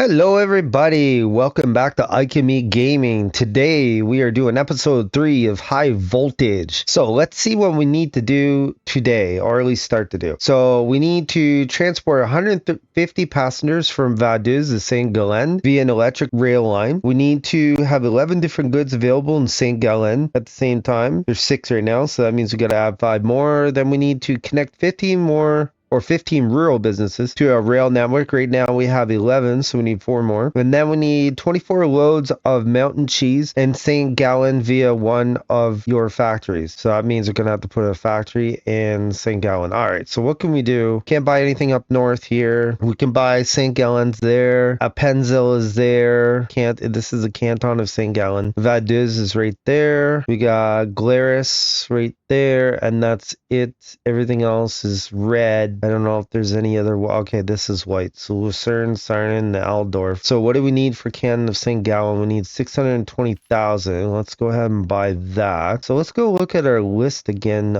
Hello everybody, welcome back to Alchemy Gaming. Today we are doing episode 3 of High Voltage. So let's see what we need to do today, or at least start to do. So we need to transport 150 passengers from Vaduz to St. Gallen via an electric rail line. We need to have 11 different goods available in St. Gallen at the same time. There's 6 right now, so that means we gotta add 5 more. Then we need to connect 15 more or 15 rural businesses to a rail network. Right now we have 11, so we need 4 more. And then we need 24 loads of mountain cheese in St. Gallen via one of your factories. So that means we're going to have to put a factory in St. Gallen. All right, so what can we do? Can't buy anything up north here. We can buy St. Gallen's there. Appenzell is there. This is the canton of St. Gallen. Vaduz is right there. We got Glarus right there, and that's it. Everything else is red. I don't know if there's any other. Okay, this is white. So Lucerne, Sarnen, and Aldorf. So what do we need for Canton of St. Gallen? We need 620,000. Let's go ahead and buy that. So let's go look at our list again.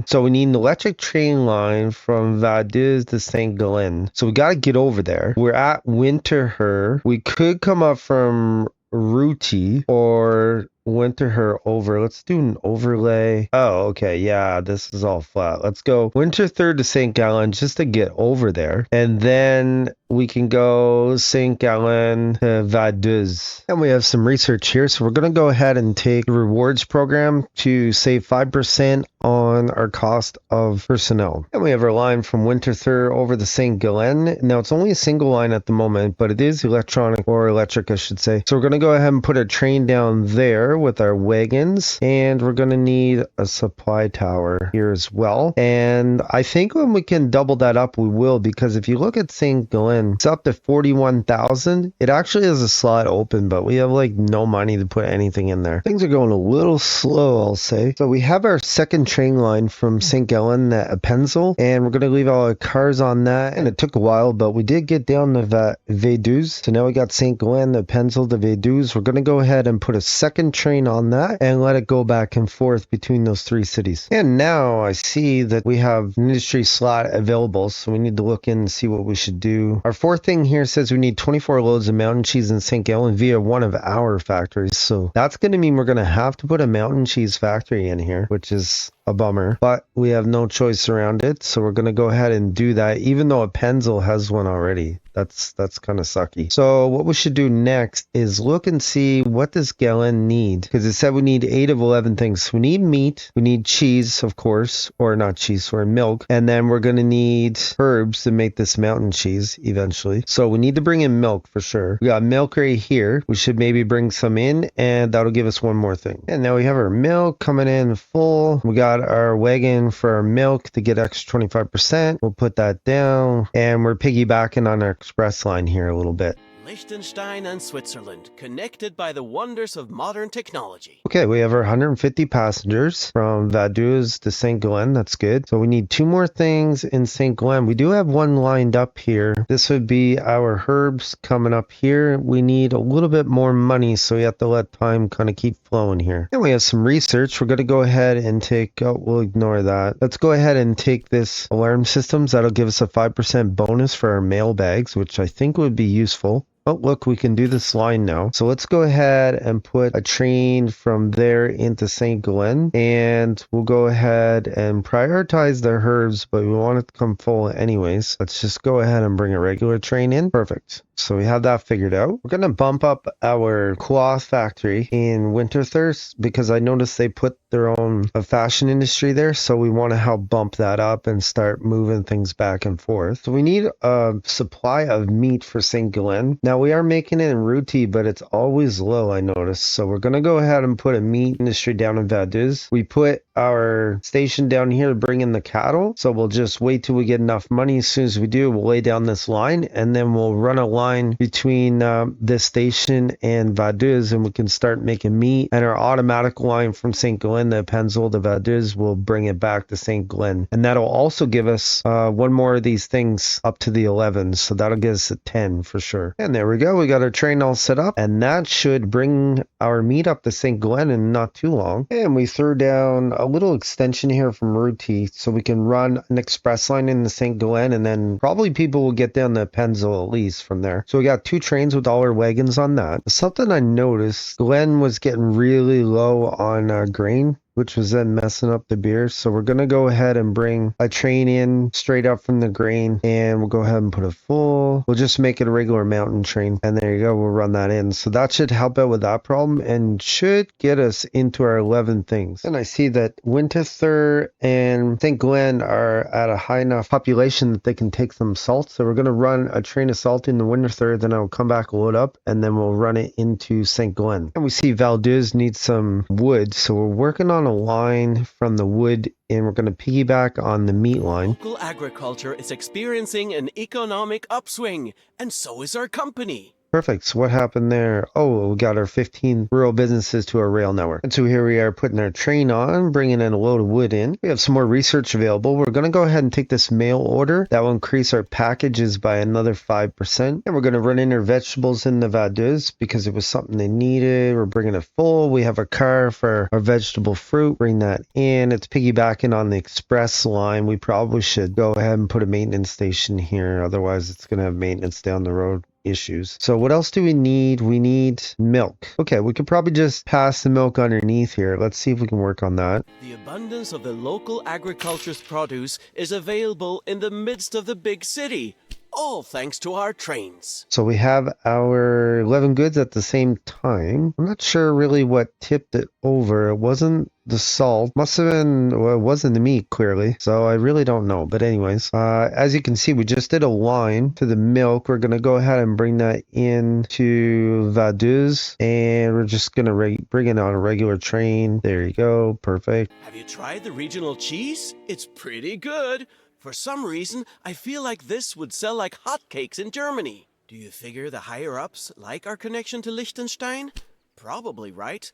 So we need an electric train line from Vaduz to St. Gallen. So we got to get over there. We're at Winterthur. We could come up from Rüti or Winterthur over. Let's do an overlay. Oh, okay. Yeah, this is all flat. Let's go Winterthur to St. Gallen just to get over there. And then we can go St. Gallen to Vaduz. And we have some research here. So we're going to go ahead and take the rewards program to save 5% on our cost of personnel. And we have our line from Winterthur over to St. Gallen. Now it's only a single line at the moment, but it is electronic, or electric I should say. So we're going to go ahead and put a train down there with our wagons, and we're going to need a supply tower here as well. And I think when we can double that up, we will, because if you look at St. Gallen, it's up to 41,000. It actually has a slot open, but we have like no money to put anything in there. Things are going a little slow, I'll say. So we have our second train line from St. Gallen at Appenzell, and we're going to leave all our cars on that. And it took a while, but we did get down to Vaduz. So now we got St. Gallen, Appenzell to Vaduz. We're going to go ahead and put a second train on that and let it go back and forth between those 3 cities. And now I see that we have an industry slot available, so we need to look in and see what we should do. Our fourth thing here says we need 24 loads of mountain cheese in St. Gallen via one of our factories. So that's going to mean we're going to have to put a mountain cheese factory in here, which is a bummer, but we have no choice around it. So we're going to go ahead and do that, even though Appenzell has one already. That's kind of sucky. So what we should do next is look and see what does Gallen need, because it said we need 8 of 11 things. We need meat, we need cheese, of course, or not cheese, or milk, and then we're going to need herbs to make this mountain cheese eventually. So we need to bring in milk for sure. We got milk right here. We should maybe bring some in, and that'll give us one more thing. And now we have our milk coming in full. We got our wagon for our milk to get extra 25%. We'll put that down, and we're piggybacking on our express line here a little bit. Liechtenstein and Switzerland, connected by the wonders of modern technology. Okay, we have our 150 passengers from Vaduz to St. Gallen. That's good. So we need 2 more things in St. Gallen. We do have one lined up here. This would be our herbs coming up here. We need a little bit more money, so we have to let time kind of keep flowing here. And we have some research. We're going to go ahead and take, we'll ignore that. Let's go ahead and take this alarm systems. That'll give us a 5% bonus for our mail bags, which I think would be useful. Oh, look, we can do this line now. So let's go ahead and put a train from there into St. Gallen, and we'll go ahead and prioritize the herbs, but we want it to come full anyways. Let's just go ahead and bring a regular train in. Perfect. So we have that figured out. We're going to bump up our cloth factory in Winterthur because I noticed they put their own fashion industry there. So we want to help bump that up and start moving things back and forth. So we need a supply of meat for St. Gallen. Now we are making it in Rüti, but it's always low, I noticed. So we're going to go ahead and put a meat industry down in Vaduz. We put our station down here to bring in the cattle. So we'll just wait till we get enough money. As soon as we do, we'll lay down this line, and then we'll run a line between this station and Vaduz, and we can start making meat. And our automatic line from St. Gallen to Appenzell to Vaduz will bring it back to St. Gallen. And that'll also give us one more of these things up to the 11. So that'll give us a 10 for sure. And there we go. We got our train all set up, and that should bring our meetup to St. Gallen in not too long. And we threw down a little extension here from Rüti so we can run an express line into St. Gallen, and then probably people will get down to Appenzell at least from there. So we got 2 trains with all our wagons on that. Something I noticed, Gallen was getting really low on grain, which was then messing up the beer. So we're going to go ahead and bring a train in straight up from the grain, and we'll go ahead and put it full. We'll just make it a regular mountain train, and there you go, we'll run that in. So that should help out with that problem and should get us into our 11 things. And I see that Winterthur and St. Gallen are at a high enough population that they can take some salt. So we're going to run a train of salt into Winterthur, then I'll come back, load up, and then we'll run it into St. Gallen. And we see Vaduz needs some wood, so we're working on a line from the wood, and we're going to piggyback on the meat line. Local agriculture is experiencing an economic upswing, and so is our company. Perfect. So what happened there? Oh, we got our 15 rural businesses to our rail network. And so here we are putting our train on, bringing in a load of wood in. We have some more research available. We're going to go ahead and take this mail order. That will increase our packages by another 5%. And we're going to run in our vegetables in the Vaduz because it was something they needed. We're bringing it full. We have a car for our vegetable fruit. Bring that in. It's piggybacking on the express line. We probably should go ahead and put a maintenance station here. Otherwise, it's going to have maintenance down the road issues. So what else do we need? We need milk. Okay, we could probably just pass the milk underneath here. Let's see if we can work on that. The abundance of the local agriculture's produce is available in the midst of the big city, all thanks to our trains. So we have our 11 goods at the same time. I'm not sure really what tipped it over. It wasn't the salt. Must have been, well, it wasn't the meat, clearly. So I really don't know. But anyways, as you can see, we just did a line to the milk. We're going to go ahead and bring that into Vaduz. And we're just going to bring it on a regular train. There you go. Perfect. Have you tried the regional cheese? It's pretty good. For some reason, I feel like this would sell like hotcakes in Germany. Do you figure the higher-ups like our connection to Liechtenstein? Probably, right?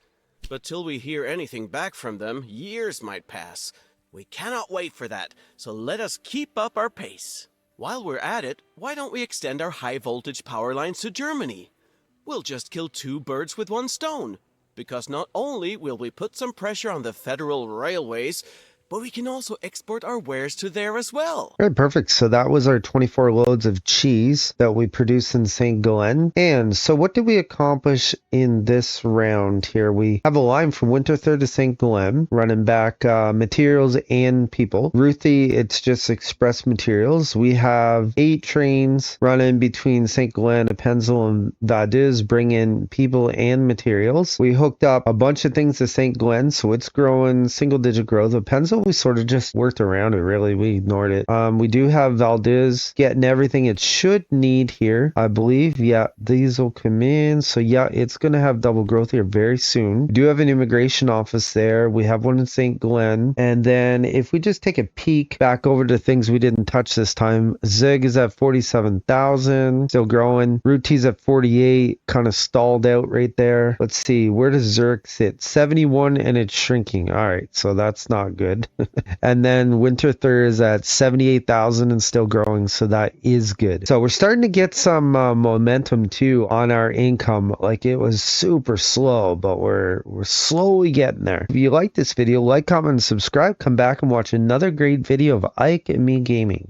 But till we hear anything back from them, years might pass. We cannot wait for that, so let us keep up our pace. While we're at it, why don't we extend our high-voltage power lines to Germany? We'll just kill 2 birds with 1 stone. Because not only will we put some pressure on the federal railways, but we can also export our wares to there as well. All right, perfect. So that was our 24 loads of cheese that we produced in St. Gallen. And so what did we accomplish in this round here? We have a line from Winterthur to St. Gallen, running back materials and people. Rüti, it's just express materials. We have 8 trains running between St. Gallen, Appenzell, and Vaduz, bringing people and materials. We hooked up a bunch of things to St. Gallen, so it's growing single-digit growth. Appenzell, we sort of just worked around it, really. We ignored it. We do have Vaduz getting everything it should need here, I believe. Yeah, these will come in. So yeah, it's going to have double growth here very soon. We do have an immigration office there. We have one in St. Gallen. And then if we just take a peek back over to things we didn't touch this time, Zig is at 47,000, still growing. Rüti's at 48, kind of stalled out right there. Let's see, where does Zurich sit? 71, and it's shrinking. All right, so that's not good. And then Winterthur is at 78,000 and still growing, so that is good. So we're starting to get some momentum too on our income. Like, it was super slow, but we're slowly getting there. If you like this video, like, comment, and subscribe. Come back and watch another great video of Ike and me gaming.